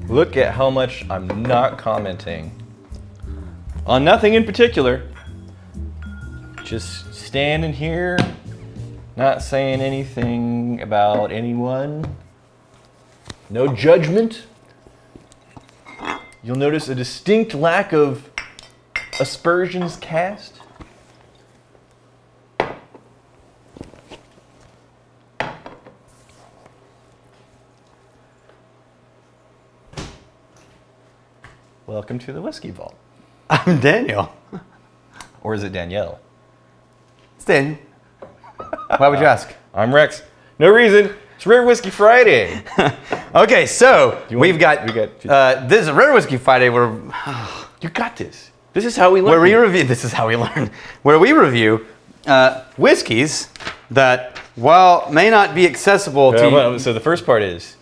Look at how much I'm not commenting on nothing in particular. Just standing here, not saying anything about anyone. No judgment. You'll notice a distinct lack of aspersions cast. Welcome to the Whiskey Vault. I'm Daniel. Or is it Danielle? It's Daniel. Why would you ask? I'm Rex. No reason. It's Rare Whiskey Friday. Okay, so this is a Rare Whiskey Friday where you got this. This is how we learn. This is how we learn. Where we review whiskeys that, while may not be accessible to you. So the first part is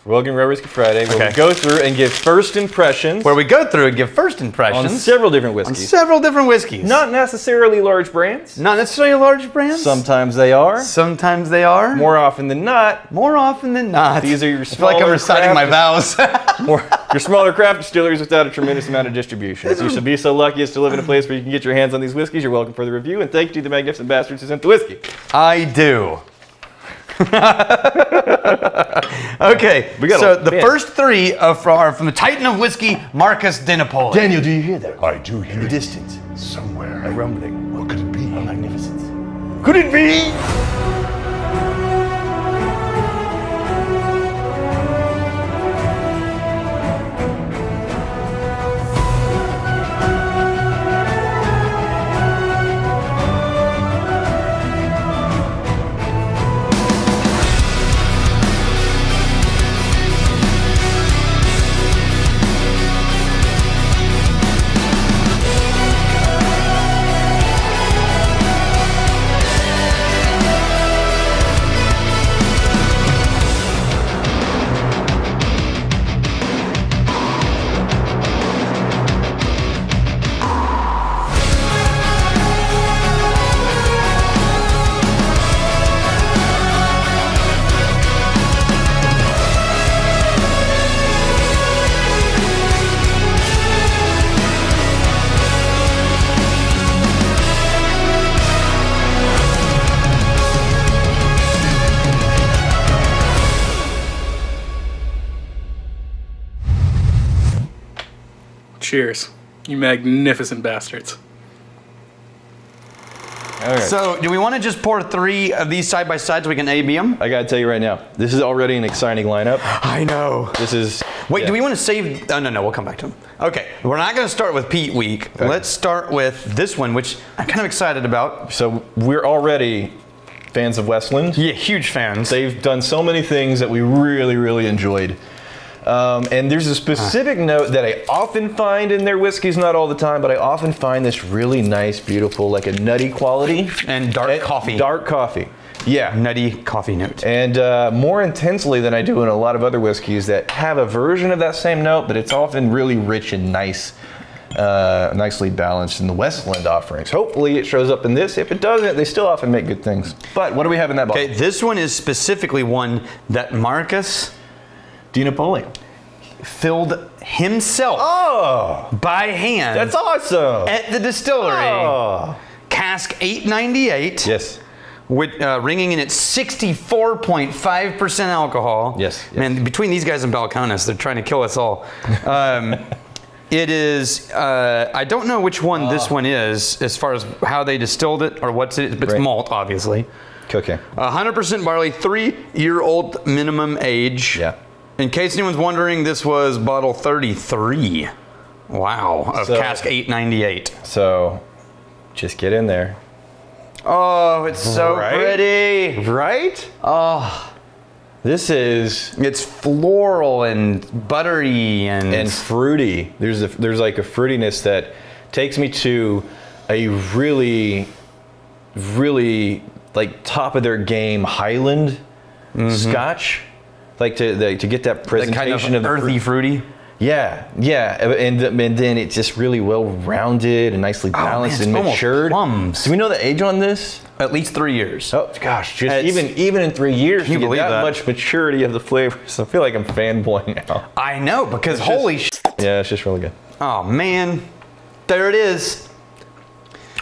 Welcome Rare Whiskey Friday, where we go through and give first impressions. Where we go through and give first impressions on several different whiskeys. On several different whiskeys. Not necessarily large brands. Not necessarily large brands. Sometimes they are. Sometimes they are. More often than not. More often than not. These are your smaller I feel like I'm reciting my vows. Your smaller craft distilleries without a tremendous amount of distribution. If you should be so lucky as to live in a place where you can get your hands on these whiskeys, you're welcome for the review, and thank you to the magnificent bastards who sent the whiskey. I do. Okay, so the first three are from the Titan of Whiskey, Marques DiNapoli. Daniel, do you hear that? I do hear in the it. distance. Somewhere. A rumbling. What could it be? A magnificence. Could it be? Cheers, you magnificent bastards. All right. So, do we want to just pour three of these side by side so we can A-B them? I gotta tell you right now, this is already an exciting lineup. I know. This is... Wait, do we want to save... Oh, no, we'll come back to them. Okay, we're not going to start with Peat Week. Okay. Let's start with this one, which I'm kind of excited about. So, we're already fans of Westland. Yeah, huge fans. They've done so many things that we really, really enjoyed. And there's a specific note that I often find in their whiskeys, not all the time, but I often find this really nice, beautiful, like a nutty quality. And dark coffee. Dark coffee. Yeah. Nutty coffee note. And more intensely than I do in a lot of other whiskeys that have a version of that same note, but it's often really rich and nice, nicely balanced in the Westland offerings. Hopefully it shows up in this. If it doesn't, they still often make good things. But what do we have in that bottle? Okay, this one is specifically one that Marques DiNapoli filled himself by hand. That's awesome. At the distillery. Cask 898. Yes. With ringing in at 64.5% alcohol. Yes. Man, between these guys and Balcones, they're trying to kill us all. It is, I don't know which one this one is as far as how they distilled it or what's it, but it's malt, obviously. Okay. 100% barley, 3-year-old minimum age. Yeah. In case anyone's wondering, this was bottle 33. Wow, of Cask 898. So, just get in there. Oh, it's so pretty. Right? Oh. This is... It's floral and buttery and fruity. There's like a fruitiness that takes me to a really, really like top of their game Highland Scotch. Like to get that presentation kind of earthy, fruity. Yeah, and then it's just really well rounded and nicely balanced and matured. Plums. Do we know the age on this? At least 3 years. Oh gosh, just even in 3 years, you get that much maturity of the flavors. I feel like I'm fanboying now. I know, because holy shit. Yeah, it's just really good. Oh man, there it is.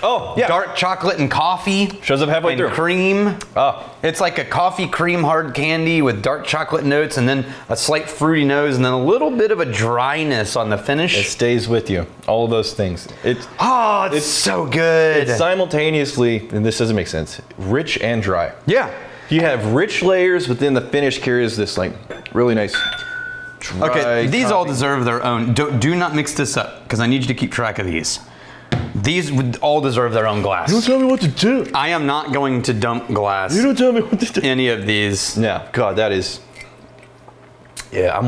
Oh yeah, dark chocolate and coffee. Shows up halfway through. Cream. Oh, it's like a coffee cream hard candy with dark chocolate notes, and then a slight fruity nose, and then a little bit of a dryness on the finish. It stays with you. All of those things. It's so good. It's simultaneously, and this doesn't make sense, rich and dry. Yeah. You have rich layers, but then the finish carries this like really nice. Okay, these all deserve their own. Do not mix this up, because I need you to keep track of these. These would all deserve their own glass. You don't tell me what to do. I am not going to dump glass. You don't tell me what to do. Any of these. Yeah, God, that is. Yeah,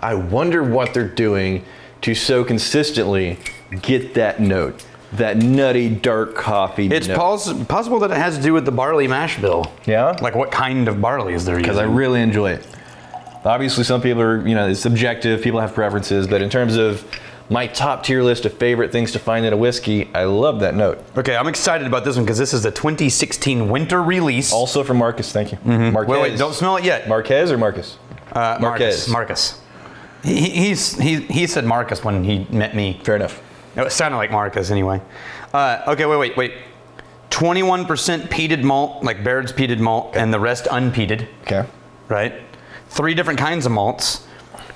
I wonder what they're doing to so consistently get that note, that nutty dark coffee. It's possible that it has to do with the barley mash bill. Yeah. Like what kind of barley is there? Because I really enjoy it. Obviously, some people are, it's subjective. People have preferences, but in terms of my top tier list of favorite things to find in a whiskey, I love that note. Okay, I'm excited about this one because this is the 2016 winter release. Also from Marques, thank you. Marques. Wait, don't smell it yet. Marques or Marques? Marques. He said Marques when he met me. Fair enough. It sounded like Marques anyway. Okay, wait. 21% peated malt, like Baird's peated malt, and the rest unpeated. Okay. Right? 3 different kinds of malts.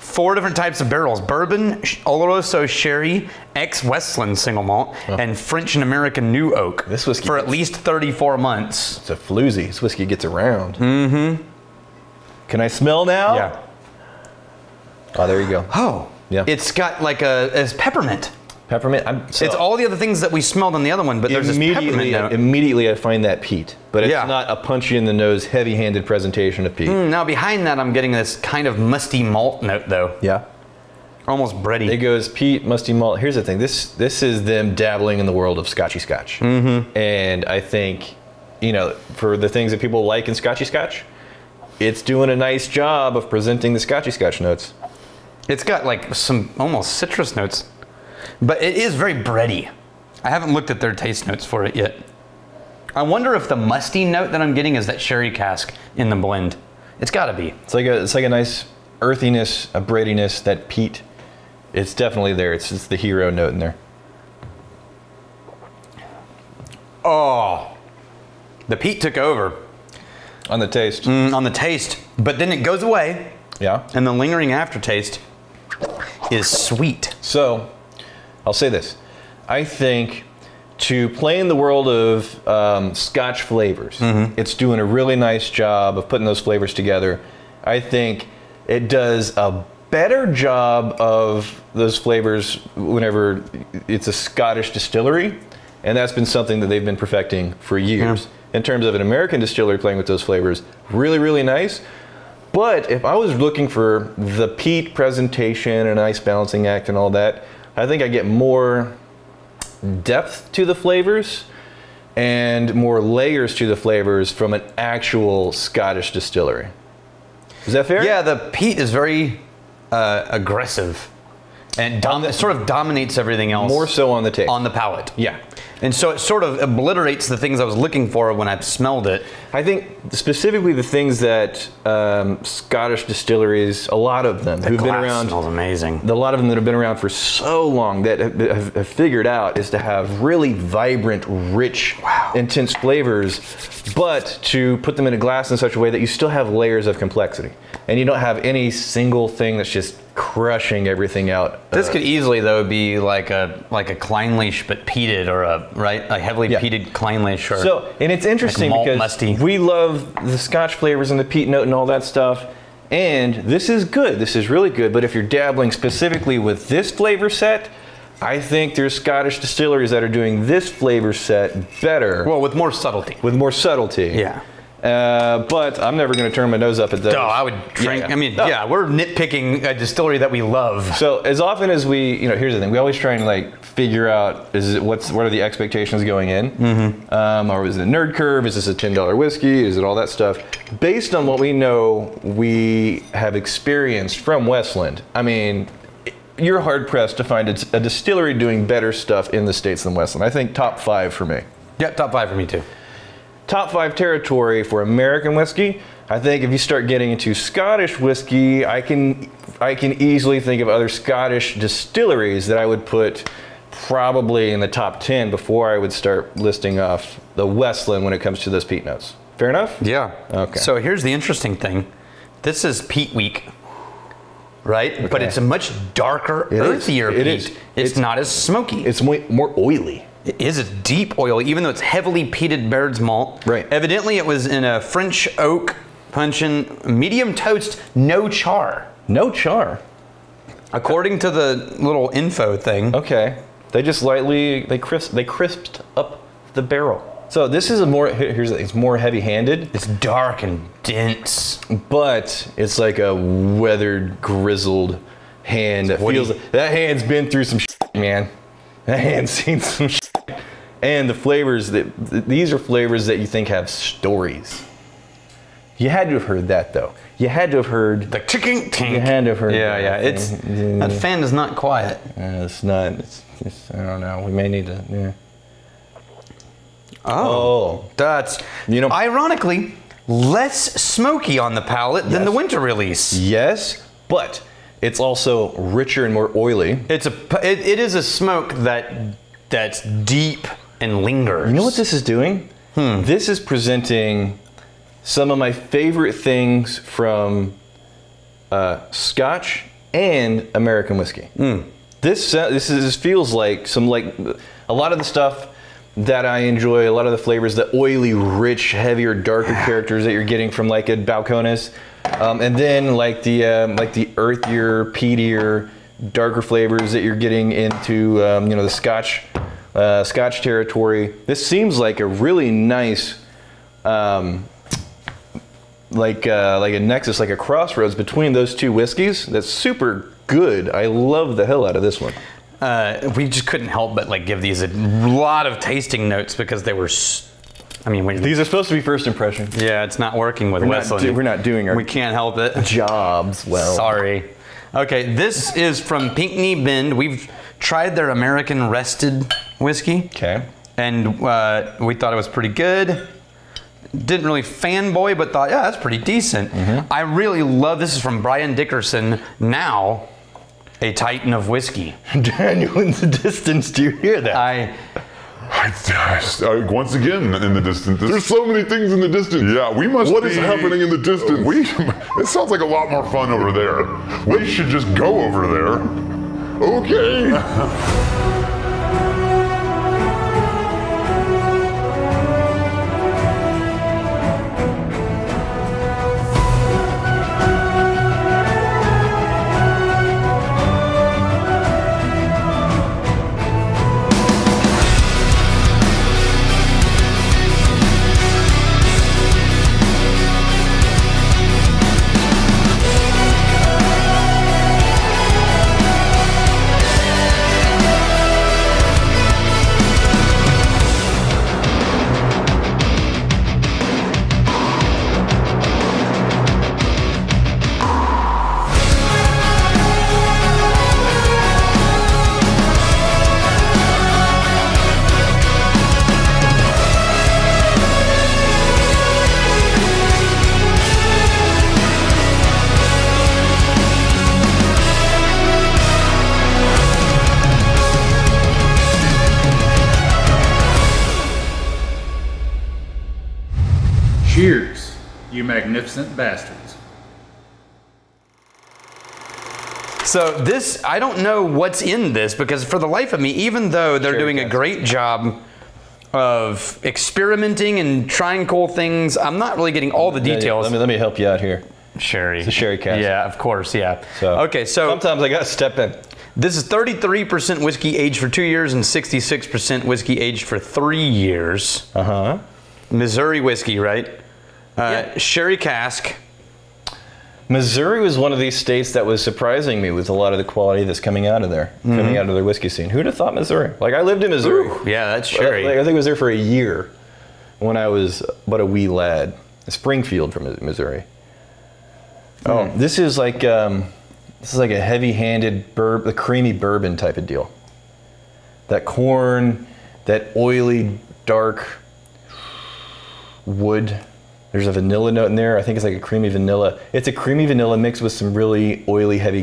4 different types of barrels: bourbon, Oloroso sherry, ex-Westland single malt, and French and American new oak. This whiskey for at least 34 months. It's a floozy. This whiskey gets around. Mm-hmm. Can I smell now? Yeah. Oh, there you go. Oh. Yeah. It's got like it's peppermint. Peppermint. It's all the other things that we smelled on the other one, but there's this peppermint note. Immediately I find that peat, but it's not a punchy in the nose, heavy-handed presentation of peat. Now behind that, I'm getting this kind of musty malt note, though. Yeah. Almost bready. It goes peat, musty malt. Here's the thing. This is them dabbling in the world of Scotchy Scotch. Mm-hmm. And I think, for the things that people like in Scotchy Scotch, it's doing a nice job of presenting the Scotchy Scotch notes. It's got like some almost citrus notes. But it is very bready. I haven't looked at their taste notes for it yet. I wonder if the musty note that I'm getting is that sherry cask in the blend. It's got to be. It's like a nice earthiness, a breadiness, that peat. It's definitely there. It's the hero note in there. Oh, the peat took over. On the taste. On the taste, but then it goes away. Yeah. And the lingering aftertaste is sweet. So, I'll say this. I think to play in the world of Scotch flavors, it's doing a really nice job of putting those flavors together. I think it does a better job of those flavors whenever it's a Scottish distillery, and that's been something that they've been perfecting for years. In terms of an American distillery playing with those flavors, really, really nice. But if I was looking for the peat presentation and a nice balancing act and all that, I think I get more depth to the flavors and more layers to the flavors from an actual Scottish distillery. Is that fair? Yeah, the peat is very aggressive and sort of dominates everything else. More so on the taste. On the palate. Yeah. And so it sort of obliterates the things I was looking for when I smelled it. I think specifically the things that Scottish distilleries, a lot of them who've been around, smells amazing. A lot of them that have been around for so long that have figured out is to have really vibrant, rich, intense flavors, but to put them in a glass in such a way that you still have layers of complexity, and you don't have any single thing that's just crushing everything out. This could easily, though, be like a Kleinlich but peated, or a heavily peated Kleinlich. Or so, and it's interesting like because musty. We love the Scotch flavors and the peat note and all that stuff, and this is good. This is really good. But if you're dabbling specifically with this flavor set, I think there's Scottish distilleries that are doing this flavor set better. Well, with more subtlety. With more subtlety. Yeah. But I'm never going to turn my nose up at those. No, I would drink. Yeah. I mean, we're nitpicking a distillery that we love. So as often as we, here's the thing: we always try and like figure out what are the expectations going in, or is it a nerd curve? Is this a $10 whiskey? Is it all that stuff? Based on what we know, we have experienced from Westland. I mean, you're hard pressed to find a distillery doing better stuff in the States than Westland. I think top 5 for me. Yeah, top 5 for me too. Top 5 territory for American whiskey. I think if you start getting into Scottish whiskey, I can easily think of other Scottish distilleries that I would put probably in the top 10 before I would start listing off the Westland when it comes to those peat notes. Fair enough? Yeah. Okay. So here's the interesting thing. This is Peat Week, right? Okay. But it's a much darker, earthier peat. It is. It's not as smoky. It's more oily. It is a deep oil, even though it's heavily peated Baird's malt. Right. Evidently, it was in a French oak puncheon, medium toast, no char. No char. According to the little info thing. Okay. They just lightly they crisped up the barrel. So this is it's more heavy-handed. It's dark and dense, but it's like a weathered, grizzled hand that feels that hand's been through some shit, man. That hand's seen some shit. And the flavors these are flavors that you think have stories. You had to have heard that though. You had to have heard the ticking tink. You had to have heard. Yeah. That fan is not quiet. It's not. It's I don't know. We may need to. Yeah. Oh, that's ironically less smoky on the palate than the winter release. Yes, but it's also richer and more oily. It is a smoke that's deep and lingers. You know what this is doing? This is presenting some of my favorite things from Scotch and American whiskey. This feels like a lot of the stuff that I enjoy, a lot of the flavors, the oily, rich, heavier, darker characters that you're getting from like a Balcones, and then like the earthier, peatier, darker flavors that you're getting into the Scotch territory. This seems like a really nice like a nexus, like a crossroads between those two whiskeys. That's super good. I love the hell out of this one. We just couldn't help but like give these a lot of tasting notes because they were. These are supposed to be first impressions. Yeah, it's not working with Westland. We're not doing our. We can't help it. Jobs well. Sorry. Okay, this is from Pinckney Bend. We've tried their American Rested whiskey. Okay. And we thought it was pretty good. Didn't really fanboy, but thought, yeah, that's pretty decent. I really love this. Is from Brian Dickerson, now a titan of whiskey. Daniel in the distance, do you hear that? Once again, in the distance. There's so many things in the distance. Yeah, we must. What is happening in the distance? It sounds like a lot more fun over there. We should just go over there. Okay. Cheers, you magnificent bastards. So this, I don't know what's in this because for the life of me, even though they're doing a great job of experimenting and trying cool things, I'm not really getting all the details. Let me help you out here. Sherry. It's a SherryCask. Yeah, of course, yeah. So, okay, so sometimes I gotta step in. This is 33% whiskey aged for 2 years and 66% whiskey aged for 3 years. Missouri whiskey, right? SherryCask. Missouri was one of these states that was surprising me with a lot of the quality that's coming out of there, coming out of their whiskey scene. Who'd have thought Missouri? Like, I lived in Missouri. Ooh, yeah, that's sherry. I think I was there for a year when I was but a wee lad. Springfield from Missouri. Oh, this is like, This is like a heavy-handed the creamy bourbon type of deal. That corn, that oily, dark wood. There's a vanilla note in there. I think it's like a creamy vanilla. It's a creamy vanilla mixed with some really oily, heavy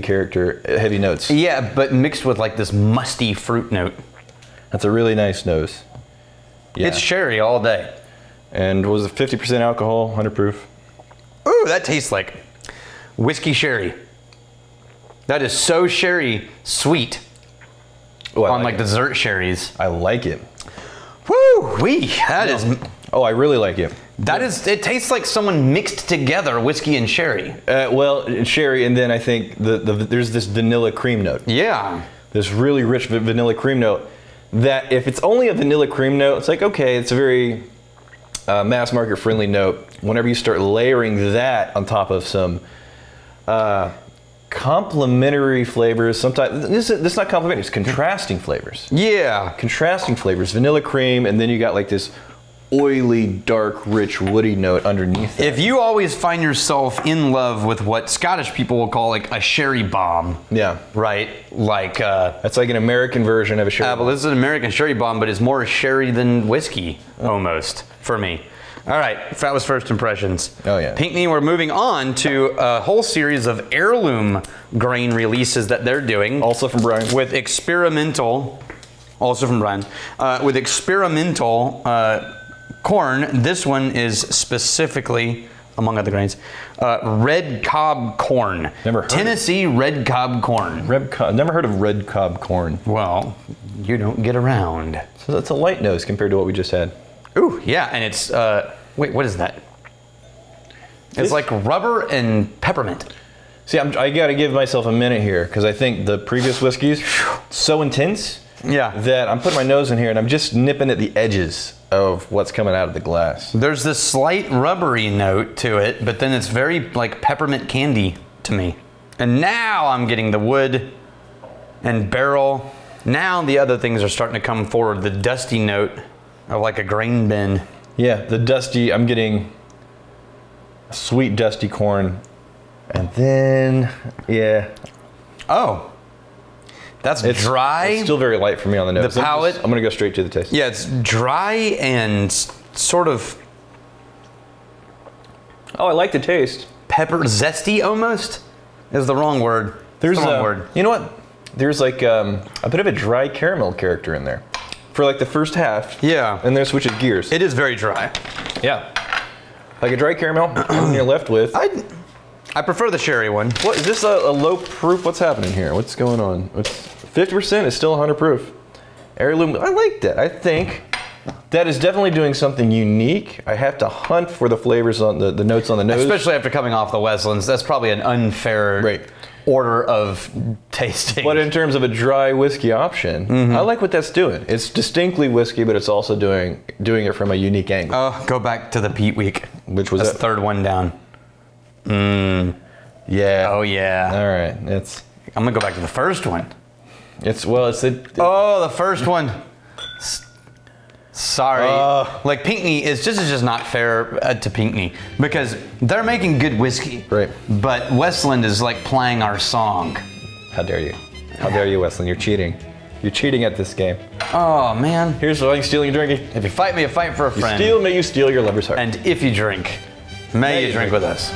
notes. Yeah, but mixed with like this musty fruit note. That's a really nice nose. Yeah. It's sherry all day. And was it 50% alcohol, 100 proof? Ooh, that tastes like whiskey sherry. That is so sherry sweet. Ooh, on like dessert sherries. I like it. Woo wee! That is. Oh, I really like it. That is. It tastes like someone mixed together whiskey and sherry. Well, sherry, and then I think there's this vanilla cream note. Yeah. This really rich vanilla cream note. That if it's only a vanilla cream note, it's like okay, it's a very mass market friendly note. Whenever you start layering that on top of some complementary flavors, sometimes this is not complementary, it's contrasting flavors. Yeah. Contrasting flavors, vanilla cream, and then you got like this oily, dark, rich, woody note underneath that. If you always find yourself in love with what Scottish people will call like a sherry bomb. Yeah. Right? Like that's like an American version of a sherry bomb. Well, this is an American sherry bomb, but it's more sherry than whiskey, almost, for me. All right, that was first impressions. Oh yeah. Pinckney, we're moving on to a whole series of heirloom grain releases that they're doing. Also from Brian. With experimental, also from Brian, with experimental corn. This one is specifically, among other grains, red cob corn. Never heard Tennessee red cob corn. Never heard of red cob corn. Well, you don't get around. So that's a light nose compared to what we just had. Ooh, yeah, and it's, wait, what is that? It's like rubber and peppermint. See, I gotta give myself a minute here, because I think the previous whiskeys, so intense, that I'm putting my nose in here and I'm just nipping at the edges of what's coming out of the glass. There's this slight rubbery note to it, but then it's very like peppermint candy to me. And now I'm getting the wood and barrel. Now the other things are starting to come forward. The dusty note of like a grain bin. Yeah, the dusty, I'm getting sweet dusty corn. And then, yeah. Oh, that's dry. It's still very light for me on the nose. The palate. I'm gonna go straight to the taste. Yeah, it's dry and sort of. Oh, I like the taste. Pepper, zesty almost is the wrong word. There's the wrong word. You know what? There's like a bit of a dry caramel character in there. For like the first half. Yeah. And then switches gears. It is very dry. Yeah. Like a dry caramel, and you're left with. I prefer the sherry one. What is this a low proof? What's happening here? What's going on? 50% is still 100 proof. Heirloom, I like that. I think that is definitely doing something unique. I have to hunt for the flavors on the notes on the nose. Especially after coming off the Westlands. That's probably an unfair order of tasting. But in terms of a dry whiskey option, I like what that's doing. It's distinctly whiskey, but it's also doing it from a unique angle. Oh, go back to the Peat week. Which was the that? third one down. Yeah. Oh yeah. All right. I'm gonna go back to the first one. Oh, the first one. Sorry. Like Pinckney is just not fair to Pinckney because they're making good whiskey. Right. But Westland is like playing our song. How dare you? How dare you, Westland? You're cheating. You're cheating at this game. Oh man. Here's why you're stealing your drinking. If you fight me, you fight for a friend. May you steal your lover's heart. And if you drink, may you drink with us.